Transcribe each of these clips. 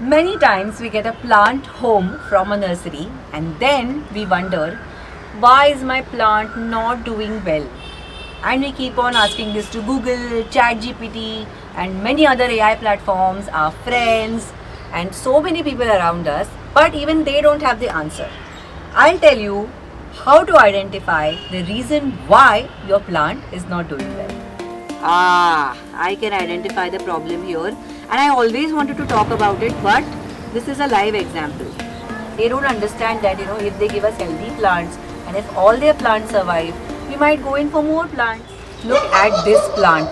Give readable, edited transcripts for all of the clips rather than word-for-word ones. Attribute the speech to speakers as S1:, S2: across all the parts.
S1: Many times we get a plant home from a nursery and then we wonder, why is my plant not doing well? And we keep on asking this to Google, ChatGPT and many other AI platforms, our friends and so many people around us, but even they don't have the answer. I'll tell you how to identify the reason why your plant is not doing well. I can identify the problem here and I always wanted to talk about it, but this is a live example. They don't understand that if they give us healthy plants and if all their plants survive, we might go in for more plants. Look at this plant.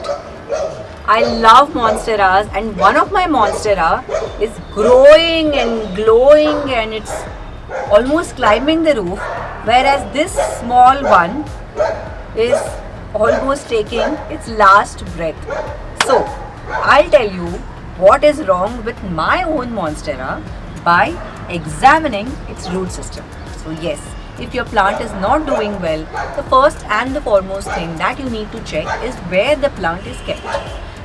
S1: I love Monsteras and one of my Monstera is growing and glowing and it's almost climbing the roof, whereas this small one is almost taking its last breath. So I'll tell you what is wrong with my own Monstera by examining its root system. So yes, if your plant is not doing well, the first and the foremost thing that you need to check is where the plant is kept.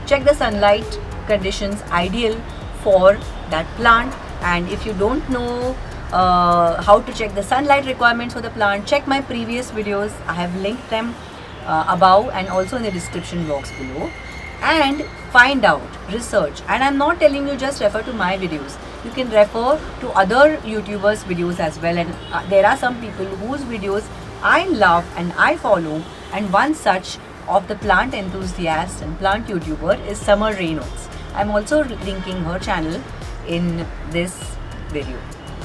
S1: Check the sunlight conditions ideal for that plant, and if you don't know how to check the sunlight requirements for the plant, check my previous videos. I have linked them above and also in the description box below, and find out, research. And I'm not telling you just refer to my videos. You can refer to other YouTubers' videos as well, and there are some people whose videos I love and I follow, and one such of the plant enthusiast and plant YouTuber is Summer Reynolds. I'm also linking her channel in this video.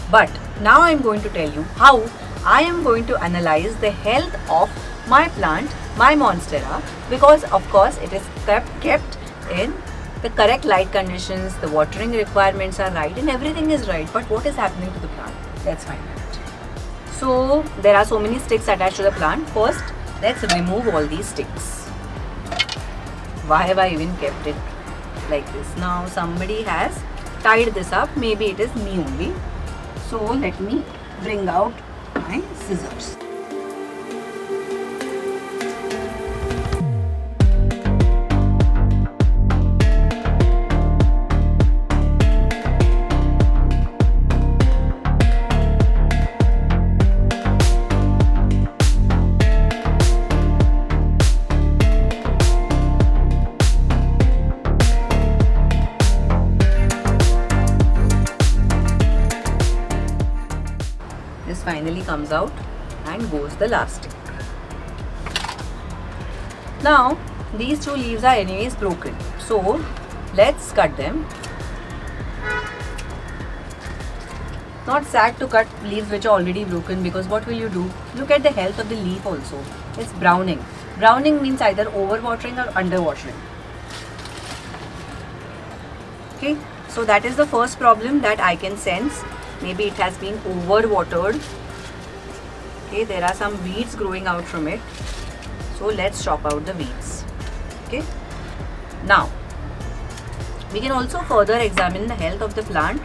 S1: But now I'm going to tell you how I am going to analyze the health of my plant, my Monstera, because of course it is kept in the correct light conditions, the watering requirements are right and everything is right. But what is happening to the plant? Let's find out. So there are so many sticks attached to the plant. First, let's remove all these sticks. Why have I even kept it like this? Now somebody has tied this up. Maybe it is me only. So let me bring out my scissors. This finally comes out and goes the last stick. Now these two leaves are anyways broken, so let's cut them. Not sad to cut leaves which are already broken, because what will you do? Look at the health of the leaf also. It's browning. Browning means either overwatering or underwatering. Okay, so that is the first problem that I can sense. Maybe it has been overwatered. Okay, there are some weeds growing out from it. So let's chop out the weeds. Okay. Now, we can also further examine the health of the plant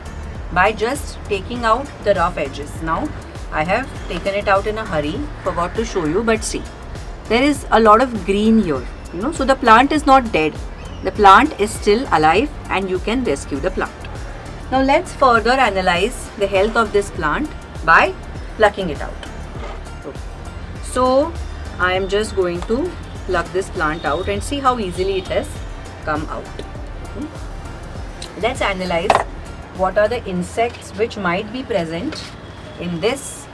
S1: by just taking out the rough edges. Now, I have taken it out in a hurry, forgot to show you, but see, there is a lot of green here, so the plant is not dead. The plant is still alive and you can rescue the plant. Now let's further analyze the health of this plant by plucking it out. So I am just going to pluck this plant out and see how easily it has come out. Let's analyze what are the insects which might be present in this.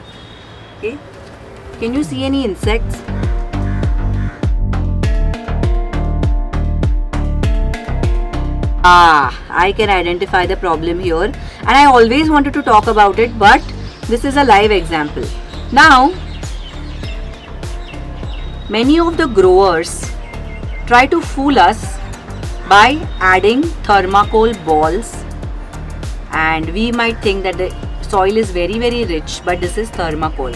S1: Okay, can you see any insects? I can identify the problem here, and I always wanted to talk about it, but this is a live example. Now, many of the growers try to fool us by adding thermocol balls, and we might think that the soil is very rich, but this is thermocol.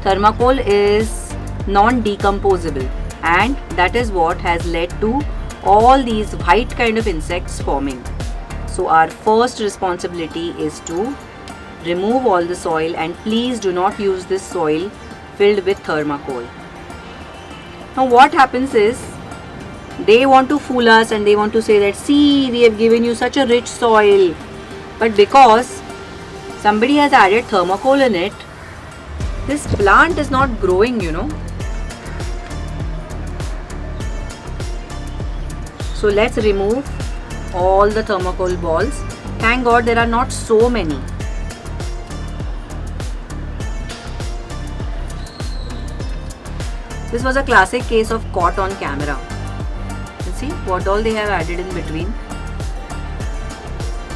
S1: Thermocol is non-decomposable, and that is what has led to all these white kind of insects forming. So our first responsibility is to remove all the soil, and please do not use this soil filled with thermocol. Now what happens is, they want to fool us and they want to say that, see, we have given you such a rich soil, But because somebody has added thermocol in it, this plant is not growing, So let's remove all the thermocol balls. Thank God there are not so many. This was a classic case of caught on camera. You see what all they have added in between.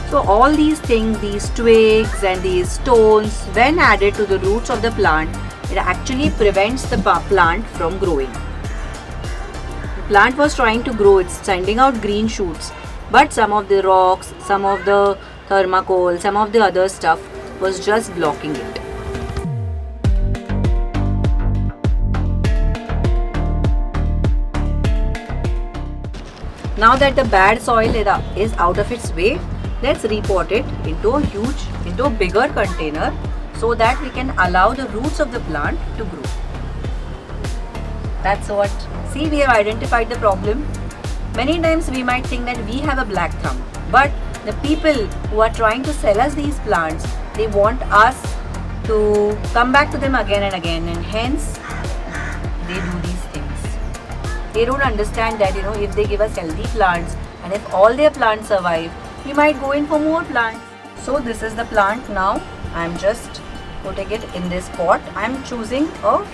S1: So all these things, these twigs and these stones, when added to the roots of the plant, it actually prevents the plant from growing. The plant was trying to grow, it's sending out green shoots, but some of the rocks, some of the thermocol, some of the other stuff was just blocking it. Now that the bad soil is out of its way, let's repot it into a bigger container so that we can allow the roots of the plant to grow. That's what. See, we have identified the problem. Many times we might think that we have a black thumb, but the people who are trying to sell us these plants, they want us to come back to them again and again, and hence they do these things. They don't understand that if they give us healthy plants and if all their plants survive, we might go in for more plants. So this is the plant now. I'm just putting it in this pot. I'm choosing a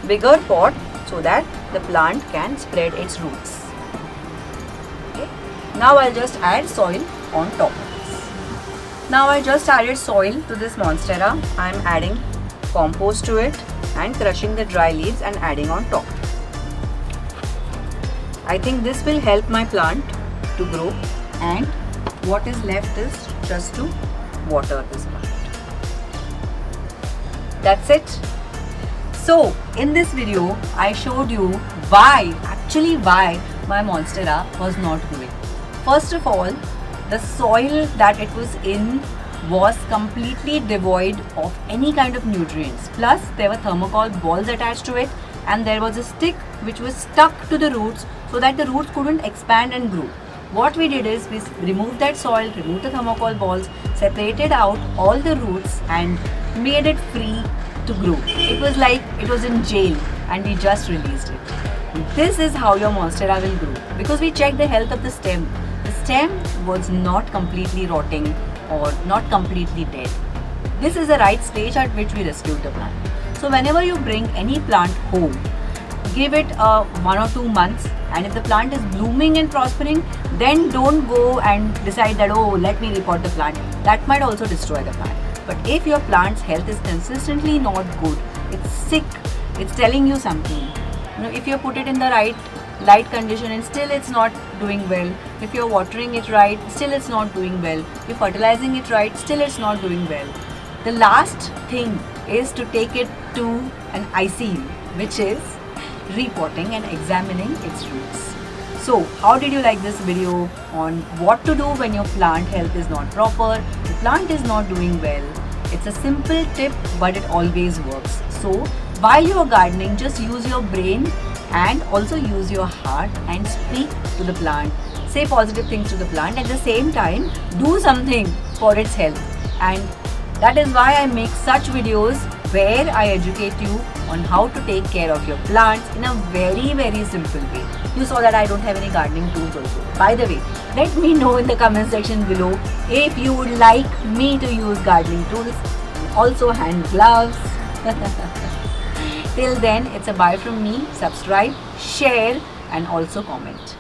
S1: bigger pot so that the plant can spread its roots. Okay. Now I'll just add soil on top of this. Now I just added soil to this Monstera. I'm adding compost to it and crushing the dry leaves and adding on top. I think this will help my plant to grow, and what is left is just to water this plant. That's it. So in this video I showed you why my Monstera was not growing. First of all, the soil that it was in was completely devoid of any kind of nutrients. Plus there were thermocol balls attached to it, and there was a stick which was stuck to the roots so that the roots couldn't expand and grow. What we did is we removed that soil, removed the thermocol balls, separated out all the roots and made it free to grow. It was like it was in jail and we just released it. This is how your Monstera will grow, because we checked the health of the stem. The stem was not completely rotting or not completely dead. This is the right stage at which we rescued the plant. So whenever you bring any plant home, give it 1 or 2 months, and if the plant is blooming and prospering, then don't go and decide that, oh, let me repot the plant. That might also destroy the plant. But if your plant's health is consistently not good, it's sick, it's telling you something. If you put it in the right light condition and still it's not doing well, if you're watering it right, still it's not doing well, if you're fertilizing it right, still it's not doing well. The last thing is to take it to an ICU, which is repotting and examining its roots. So how did you like this video on what to do when your plant health is not proper, the plant is not doing well? It's a simple tip, but it always works. So while you are gardening, just use your brain and also use your heart and speak to the plant. Say positive things to the plant. At the same time, do something for its health. And that is why I make such videos where I educate you on how to take care of your plants in a very, very simple way. You saw that I don't have any gardening tools also. By the way, let me know in the comment section below if you would like me to use gardening tools, also hand gloves. Till then, it's a bye from me. Subscribe, share and also comment.